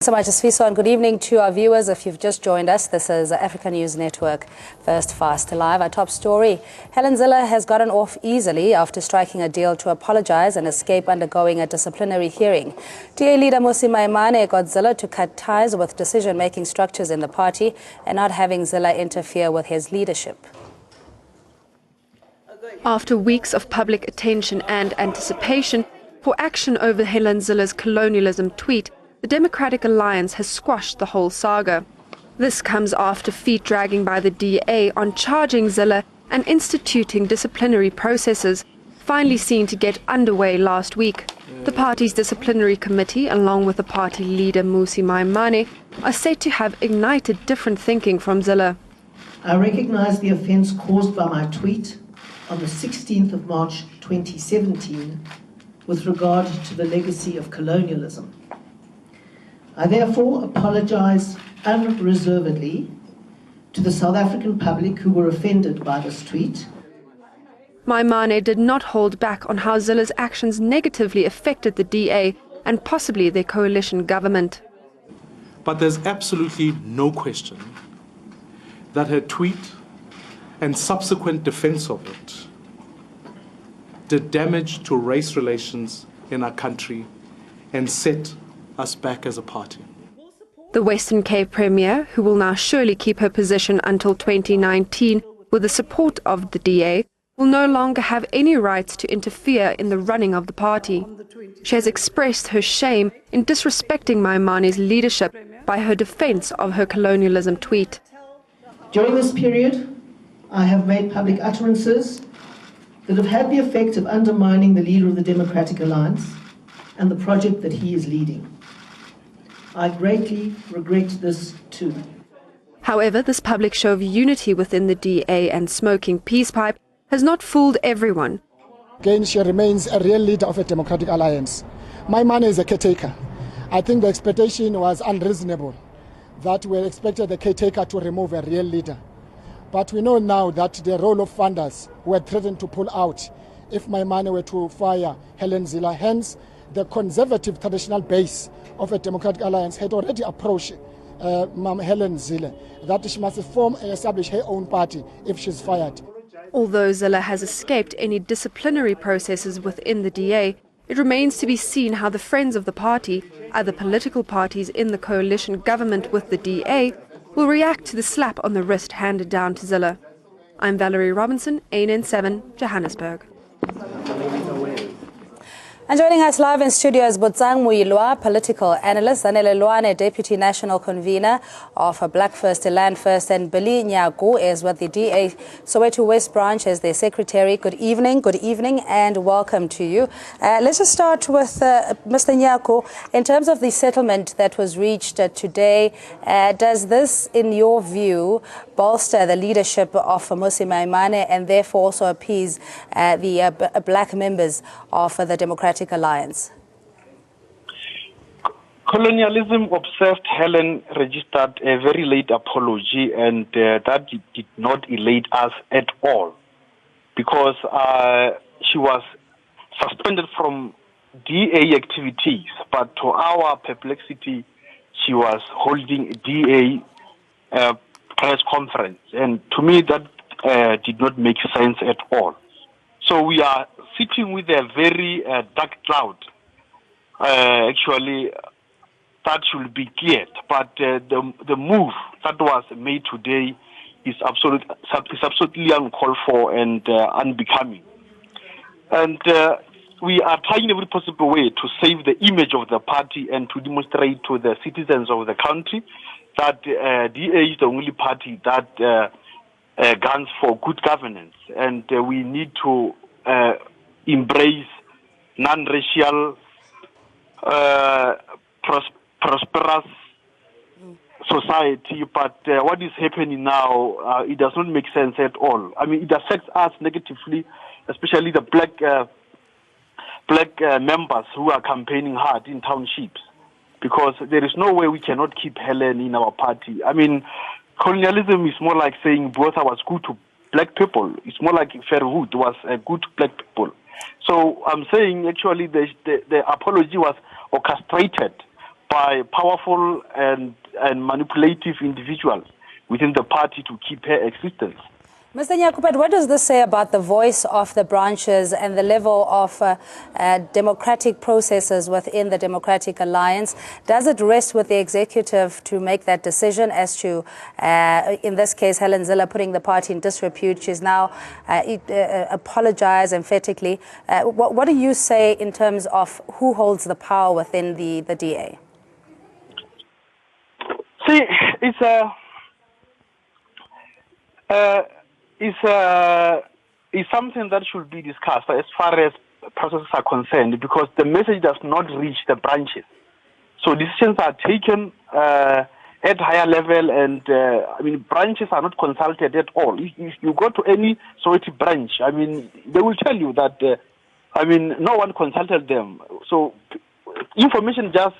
so much, Sfiso, and good evening to our viewers. If you've just joined us, this is Africa News Network First Fast Live. Our top story, Helen Zille has gotten off easily after striking a deal to apologize and escape undergoing a disciplinary hearing. DA leader Mmusi Maimane got Zille to cut ties with decision-making structures in the party and not having Zille interfere with his leadership. After weeks of public attention and anticipation for action over Helen Zille's colonialism tweet, the Democratic Alliance has squashed the whole saga. This comes after feet dragging by the DA on charging Zille and instituting disciplinary processes, finally seen to get underway last week. The party's disciplinary committee, along with the party leader Mmusi Maimane, are said to have ignited different thinking from Zille. I recognize the offence caused by my tweet on the 16th of March 2017 with regard to the legacy of colonialism. I therefore apologize unreservedly to the South African public who were offended by this tweet. Maimane did not hold back on how Zille's actions negatively affected the DA and possibly their coalition government. But there's absolutely no question that her tweet and subsequent defense of it did damage to race relations in our country and set us back as a party. The Western Cape Premier, who will now surely keep her position until 2019 with the support of the DA, will no longer have any rights to interfere in the running of the party. She has expressed her shame in disrespecting Maimane's leadership by her defense of her colonialism tweet. During this period, I have made public utterances that have had the effect of undermining the leader of the Democratic Alliance and the project that he is leading. I greatly regret this too. However, this public show of unity within the DA and smoking peace pipe has not fooled everyone. Again, she remains a real leader of a Democratic Alliance. Maimane is a caretaker. I think the expectation was unreasonable, that we expected the caretaker to remove a real leader. But we know now that the role of funders were threatened to pull out if Maimane were to fire Helen Zille. Hence, the conservative traditional base of a Democratic Alliance had already approached Helen Zille that she must form and establish her own party if she's fired. Although Zille has escaped any disciplinary processes within the DA, it remains to be seen how the friends of the party, other political parties in the coalition government with the DA, will react to the slap on the wrist handed down to Zille. I'm Valerie Robinson, ANN7, Johannesburg. And joining us live in studio is Botsang Muilwa, political analyst, Zanele Luane, deputy national convener of Black First, Land First, and Billy Nyaku is with the DA Soweto West branch as their secretary. Good evening, and welcome to you. Let's just start with Mr. Nyaku. In terms of the settlement that was reached today, does this, in your view, bolster the leadership of Mmusi Maimane and therefore also appease the black members of the Democratic Alliance? Colonialism obsessed Helen registered a very late apology, and that did not elate us at all, because she was suspended from DA activities, but to our perplexity, she was holding a DA press conference, and to me that did not make sense at all. So we are sitting with a very dark cloud. Actually, that should be cleared. But the move that was made today is absolutely uncalled for and unbecoming. And we are trying every possible way to save the image of the party and to demonstrate to the citizens of the country that DA is the only party that guns for good governance, and we need to embrace non-racial, prosperous society. But what is happening now, it does not make sense at all. I mean, it affects us negatively, especially the black members who are campaigning hard in townships, because there is no way we cannot keep Helen in our party. I mean, colonialism is more like saying Botha was good to black people. It's more like Fairwood was good to black people. So I'm saying actually the apology was orchestrated by powerful and manipulative individuals within the party to keep her existence. Mr. Nyakupet, what does this say about the voice of the branches and the level of democratic processes within the Democratic Alliance? Does it rest with the executive to make that decision as to, in this case, Helen Zille putting the party in disrepute? She's now apologized emphatically. What do you say in terms of who holds the power within the DA? See, it's something that should be discussed as far as processes are concerned, because the message does not reach the branches. So decisions are taken at higher level, and branches are not consulted at all. If you go to any Soweto branch, they will tell you that no one consulted them. So information just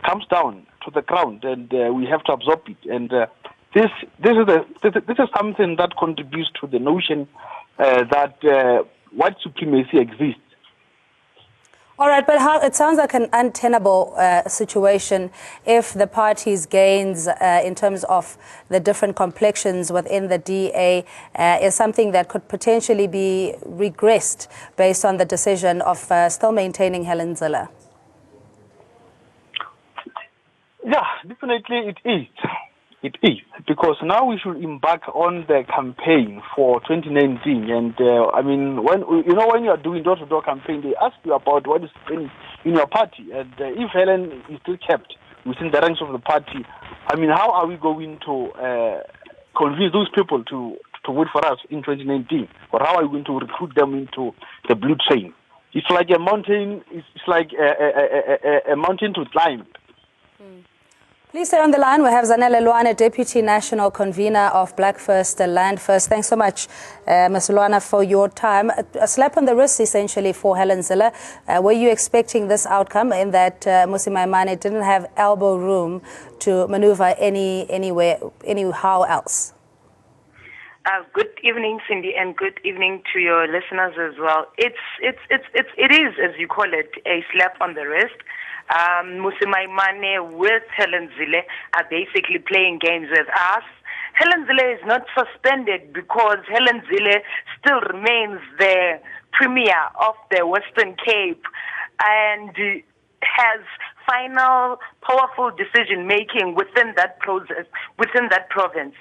comes down to the ground, and we have to absorb it. And this is something that contributes to the notion that white supremacy exists. All right, but it sounds like an untenable situation if the party's gains in terms of the different complexions within the DA is something that could potentially be regressed based on the decision of still maintaining Helen Zille. Yeah, definitely it is. It is, because now we should embark on the campaign for 2019. And when you are doing door-to-door campaign, they ask you about what is in your party. And if Helen is still kept within the ranks of the party, how are we going to convince those people to vote for us in 2019? Or how are we going to recruit them into the blue train? It's like a mountain. It's like a mountain to climb. Please stay on the line. We have Zanele Luana, Deputy National Convener of Black First, Land First. Thanks so much, Ms. Luana, for your time. A slap on the wrist, essentially, for Helen Zille. Were you expecting this outcome in that Mmusi Maimane didn't have elbow room to maneuver anyhow else? Good evening, Cindy, and good evening to your listeners as well. It is, as you call it, a slap on the wrist. Mmusi Maimane with Helen Zille are basically playing games with us. Helen Zille is not suspended because Helen Zille still remains the premier of the Western Cape and has final powerful decision making within that process, within that province.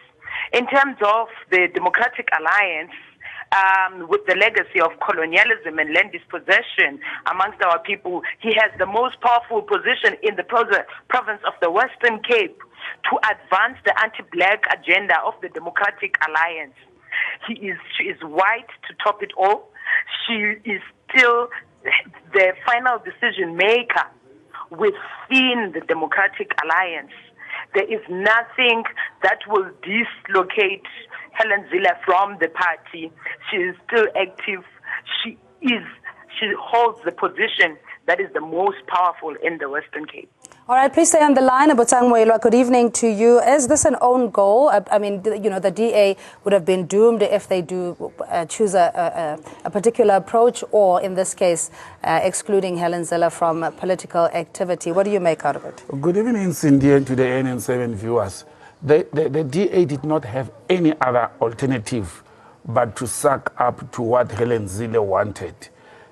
In terms of the Democratic Alliance, with the legacy of colonialism and land dispossession amongst our people, he has the most powerful position in the province of the Western Cape to advance the anti-black agenda of the Democratic Alliance. She is white to top it all. She is still the final decision maker within the Democratic Alliance. There is nothing that will dislocate Helen Zille from the party. She is still active. She holds the position that is the most powerful in the Western Cape. All right, please stay on the line. Good evening to you. Is this an own goal? The DA would have been doomed if they do choose a particular approach, or in this case, excluding Helen Zille from political activity. What do you make out of it? Good evening, Cindy, and to the NN7 viewers. The DA did not have any other alternative but to suck up to what Helen Zille wanted.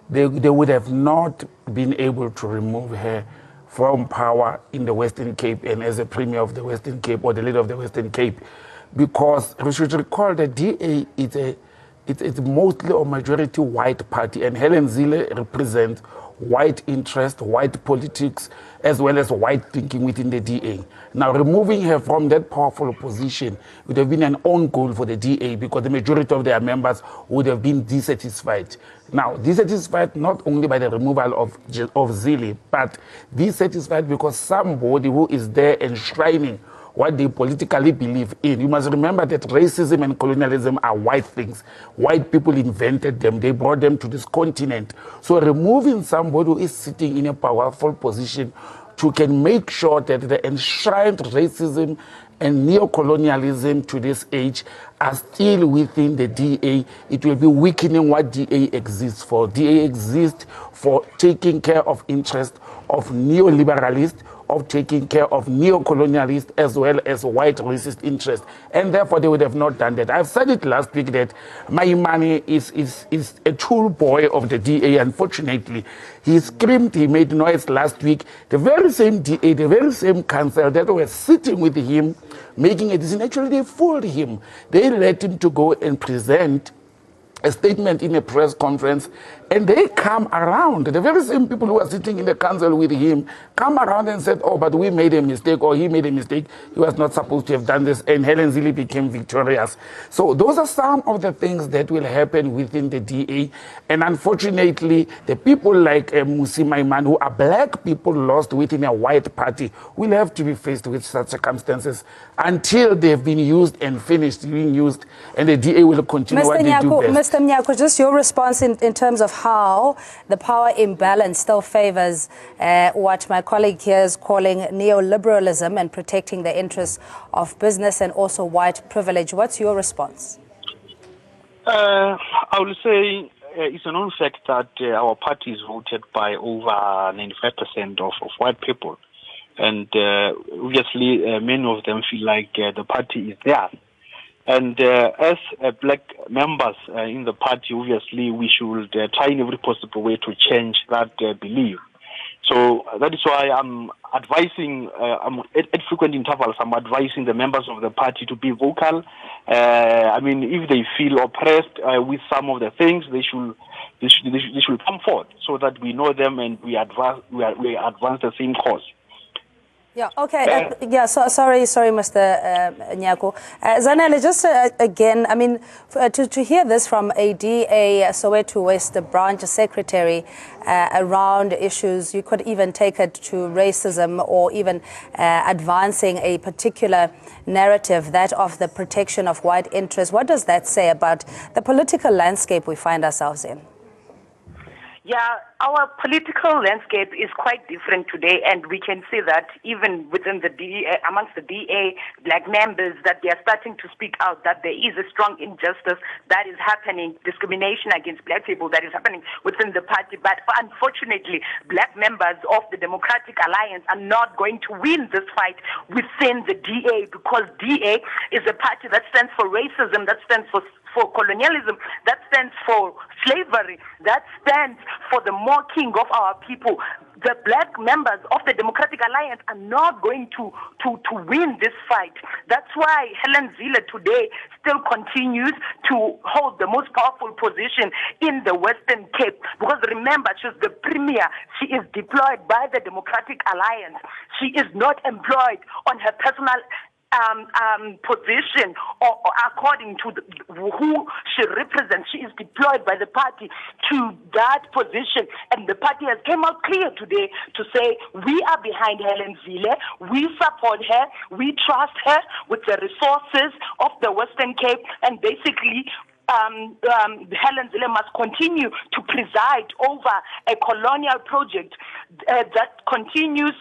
They would have not been able to remove her from power in the Western Cape and as a premier of the Western Cape or the leader of the Western Cape, because we should recall the DA it's mostly a majority white party, and Helen Zille represents white interest, white politics, as well as white thinking within the DA. Now, removing her from that powerful position would have been an own goal for the DA, because the majority of their members would have been dissatisfied. Now, dissatisfied not only by the removal of Zille, but dissatisfied because somebody who is there enshrining what they politically believe in. You must remember that racism and colonialism are white things. White people invented them. They brought them to this continent. So removing somebody who is sitting in a powerful position can make sure that the enshrined racism and neocolonialism to this age are still within the DA, it will be weakening what DA exists for. DA exists for taking care of interest of neoliberalists, of taking care of neo-colonialist as well as white racist interests. And therefore, they would have not done that. I've said it last week that Maimane is a tool boy of the DA. Unfortunately, he screamed, he made noise last week. The very same DA, the very same council that were sitting with him, making a decision, actually they fooled him. They let him to go and present a statement in a press conference, and they come around. The very same people who are sitting in the council with him come around and said, oh, but we made a mistake, or he made a mistake. He was not supposed to have done this, and Helen Zille became victorious. So those are some of the things that will happen within the DA. And unfortunately, the people like Musi Maimane, who are black people lost within a white party, will have to be faced with such circumstances until they've been used and finished being used, and the DA will continue what they do best. Mr. Nyako, just your response in terms of how the power imbalance still favors what my colleague here is calling neoliberalism and protecting the interests of business and also white privilege. What's your response? I will say it's a known fact that our party is voted by over 95% of white people. And obviously, many of them feel like the party is theirs. And as black members in the party, obviously, we should try in every possible way to change that belief. So that is why I'm advising, at frequent intervals, I'm advising the members of the party to be vocal. I mean, if they feel oppressed with some of the things, they should come forth so that we know them and we advance the same cause. Yeah, okay. So sorry, Mr. Nyako. Zanele, just again, I mean, to hear this from a DA Soweto West branch secretary around issues, you could even take it to racism or even advancing a particular narrative, that of the protection of white interests. What does that say about the political landscape we find ourselves in? Yeah, our political landscape is quite different today, and we can see that even within the DA, amongst the DA black members, that they are starting to speak out that there is a strong injustice that is happening, discrimination against black people that is happening within the party. But unfortunately, black members of the Democratic Alliance are not going to win this fight within the DA, because DA is a party that stands for racism, that stands for colonialism, that stands for slavery, that stands for the mocking of our people. The black members of the Democratic Alliance are not going to win this fight. That's why Helen Zille today still continues to hold the most powerful position in the Western Cape. Because remember, she's the premier. She is deployed by the Democratic Alliance. She is not employed on her personal position or according to who she represents. She is deployed by the party to that position, and the party has come out clear today to say we are behind Helen Zille, we support her, we trust her with the resources of the Western Cape, and basically Helen Zille must continue to preside over a colonial project that continues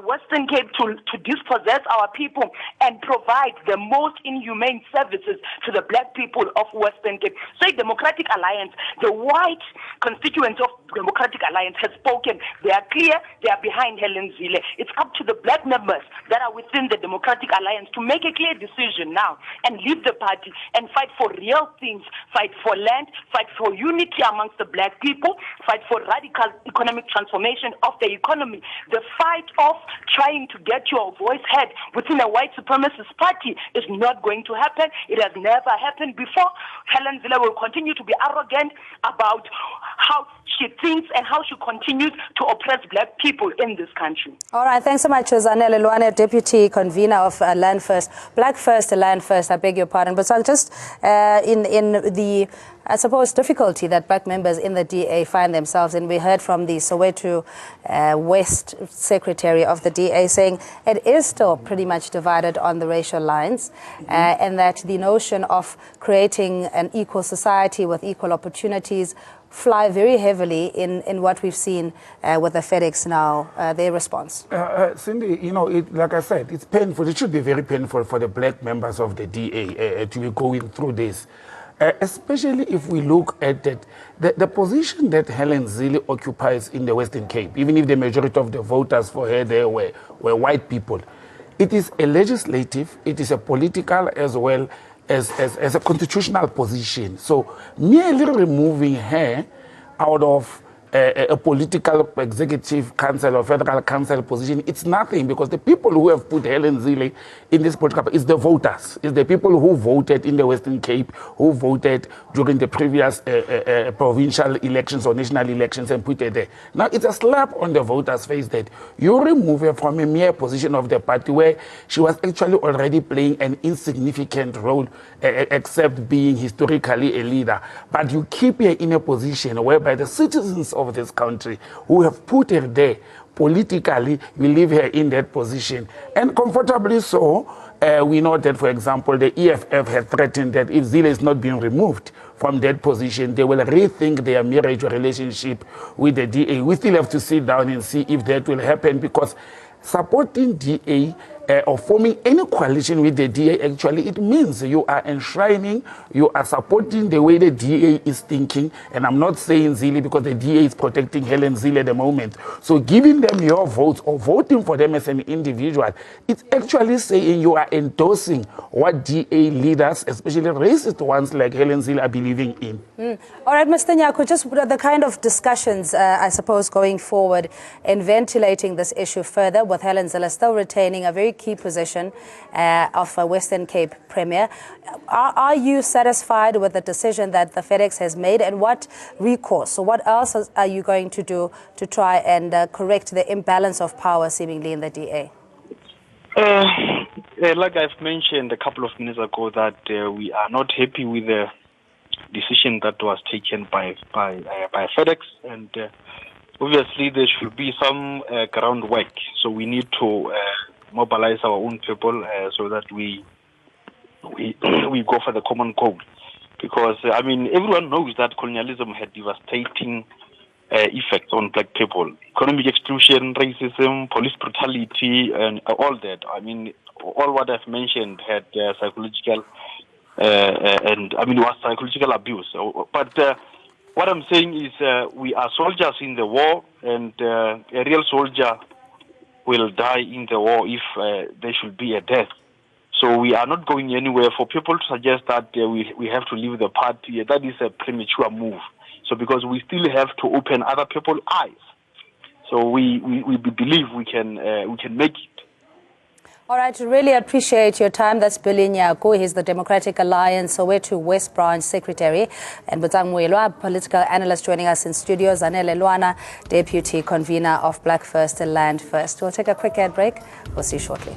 Western Cape to dispossess our people and provide the most inhumane services to the black people of Western Cape. So Democratic Alliance, the white constituents of Democratic Alliance has spoken. They are clear, they are behind Helen Zille. It's up to the black members that are within the Democratic Alliance to make a clear decision now and leave the party and fight for real things. Fight for land, fight for unity amongst the black people, fight for radical economic transformation of the economy. The fight of trying to get your voice heard within a white supremacist party is not going to happen. It has never happened before. Helen Zille will continue to be arrogant about how she thinks and how she continues to oppress black people in this country. All right, thanks so much, Zanele Luane, Deputy Convener of Land First, Black First, Land First, I beg your pardon. But so just in the, I suppose, difficulty that black members in the DA find themselves in, we heard from the Soweto West Secretary of the DA saying it is still pretty much divided on the racial lines, and that the notion of creating an equal society with equal opportunities fly very heavily in what we've seen with the FedEx now, their response. Cindy, you know, like I said, it's painful. It should be very painful for the black members of the DA to be going through this. especially if we look at that, the position that Helen Zille occupies in the Western Cape, even if the majority of the voters for her there were white people, it is a legislative, it is a political as well as a constitutional position. So merely removing her out of a political executive council or federal council position, it's nothing, because the people who have put Helen Zille in this political is the voters, is the people who voted in the Western Cape, who voted during the previous provincial elections or national elections and put her there. Now it's a slap on the voters' face that you remove her from a mere position of the party where she was actually already playing an insignificant role, except being historically a leader. But you keep her in a position whereby the citizens of this country who have put her there politically will leave her in that position, and comfortably so. We know that, for example, the EFF had threatened that if Zille is not being removed from that position, they will rethink their marriage or relationship with the DA. We still have to sit down and see if that will happen, because supporting DA or forming any coalition with the DA, actually, it means you are enshrining, you are supporting the way the DA is thinking. And I'm not saying Zille because the DA is protecting Helen Zille at the moment. So giving them your votes or voting for them as an individual, it's actually saying you are endorsing what DA leaders, especially racist ones like Helen Zille, are believing in. All right, Mr. Nyako, just the kind of discussions, I suppose, going forward in ventilating this issue further, with Helen Zille still retaining a very key position of a Western Cape Premier. Are you satisfied with the decision that the FedEx has made, and what recourse? So what else are you going to do to try and correct the imbalance of power seemingly in the DA? Like I've mentioned a couple of minutes ago, that we are not happy with the decision that was taken by FedEx, and obviously there should be some groundwork. So we need to mobilize our own people so that we go for the common goal. Because I mean, everyone knows that colonialism had devastating effects on black people: economic exclusion, racism, police brutality, and all that. I mean, all what I've mentioned had psychological and I mean, it was psychological abuse. But what I'm saying is we are soldiers in the war, and a real soldier will die in the war if there should be a death. So we are not going anywhere. For people to suggest that we have to leave the party, that is a premature move. So because we still have to open other people's eyes. So we believe we can make it. All right, really appreciate your time. That's Billy Nyako. He's the Democratic Alliance Soweto West Branch Secretary. And Butang Muilwa, political analyst, joining us in studio. Zanele Luana, Deputy Convener of Black First and Land First. We'll take a quick ad break. We'll see you shortly.